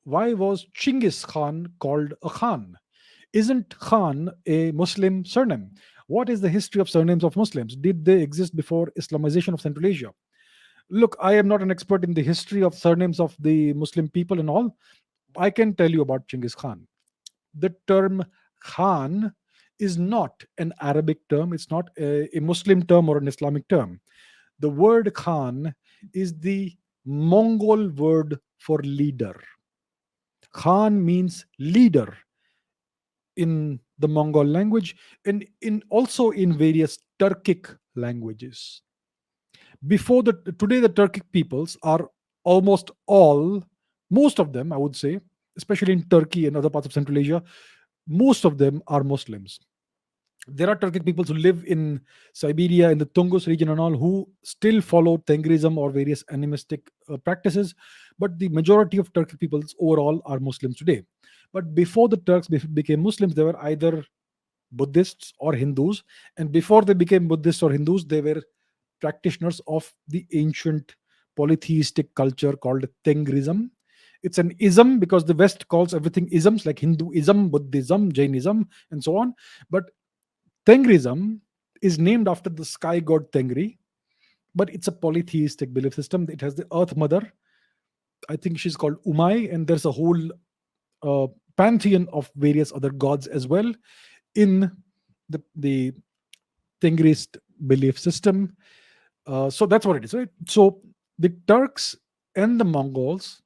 Why was Chinggis Khan called a Khan? Isn't Khan a Muslim surname? What is the history of surnames of Muslims? Did they exist before Islamization of Central Asia? Look, I am not an expert in the history of surnames of the Muslim people and all. I can tell you about Chinggis Khan. The term Khan is not an Arabic term, it's not a Muslim term or an Islamic term. The word Khan is the Mongol word for leader. Khan means leader in the Mongol language and in also in various Turkic languages. Before the Today the Turkic peoples are almost all, most of them I would say, especially in Turkey and other parts of Central Asia, most of them are Muslims. There are Turkic peoples who live in Siberia, in the Tungus region and all, who still follow Tengrism or various animistic practices, but the majority of Turkic peoples overall are Muslims today. But before the Turks became Muslims, they were either Buddhists or Hindus, and before they became Buddhists or Hindus, they were practitioners of the ancient polytheistic culture called Tengrism. It's an ism because the West calls everything isms like Hinduism, Buddhism, Jainism, and so on. But Tengrism is named after the sky god Tengri, but it's a polytheistic belief system. It has the Earth Mother. I think she's called Umai, and there's a whole uh, pantheon of various other gods as well in the Tengrist belief system. So that's what it is, right? So the Turks and the Mongols,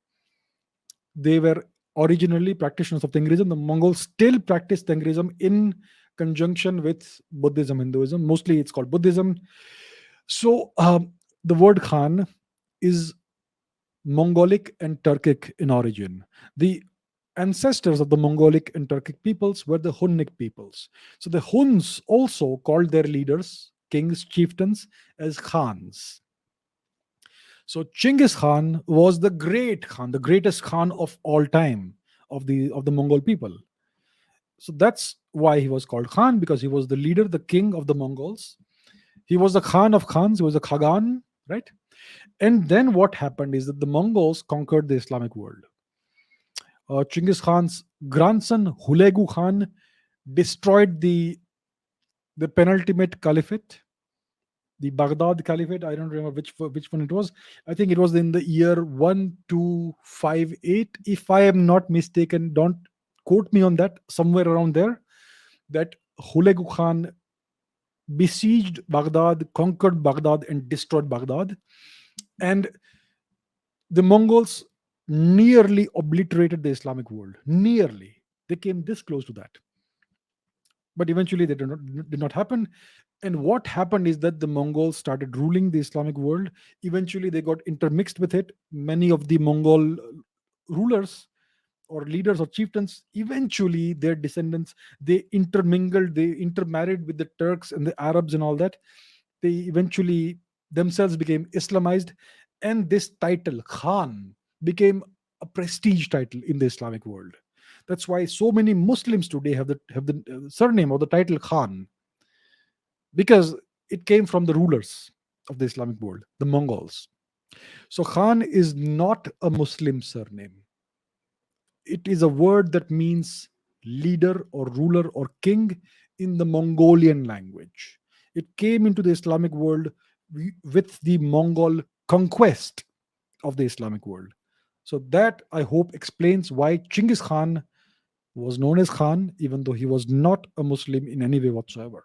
they were originally practitioners of Tengrism. The Mongols still practice Tengrism in conjunction with Buddhism, Hinduism. Mostly it's called Buddhism. So the word Khan is Mongolic and Turkic in origin. The ancestors of the Mongolic and Turkic peoples were the Hunnic peoples. So the Huns also called their leaders, kings, chieftains, as Khans. So Chinggis Khan was the great Khan, the greatest Khan of all time of the Mongol people. So that's why he was called Khan, because he was the leader, the king of the Mongols. He was the Khan of Khans. He was a Khagan, right? And then what happened is that the Mongols conquered the Islamic world. Chinggis Khan's grandson Hulegu Khan destroyed the penultimate caliphate, the Baghdad Caliphate. I don't remember which one it was. I think it was in the year 1258, if I am not mistaken. Don't quote me on that. Somewhere around there, that Hulegu Khan besieged Baghdad, conquered Baghdad, and destroyed Baghdad. And the Mongols nearly obliterated the Islamic world. Nearly. They came this close to that. But eventually they did not happen. And what happened is that the Mongols started ruling the Islamic world. Eventually they got intermixed with it. Many of the Mongol rulers or leaders or chieftains, eventually their descendants, they intermingled, they intermarried with the Turks and the Arabs and all that. They eventually themselves became Islamized, and this title Khan became a prestige title in the Islamic world. That's why so many Muslims today have the surname or the title Khan, because it came from the rulers of the Islamic world, the Mongols. So Khan is not a Muslim surname. It is a word that means leader or ruler or king in the Mongolian language. It came into the Islamic world with the Mongol conquest of the Islamic world. So that, I hope, explains why Chinggis Khan was known as Khan, even though he was not a Muslim in any way whatsoever.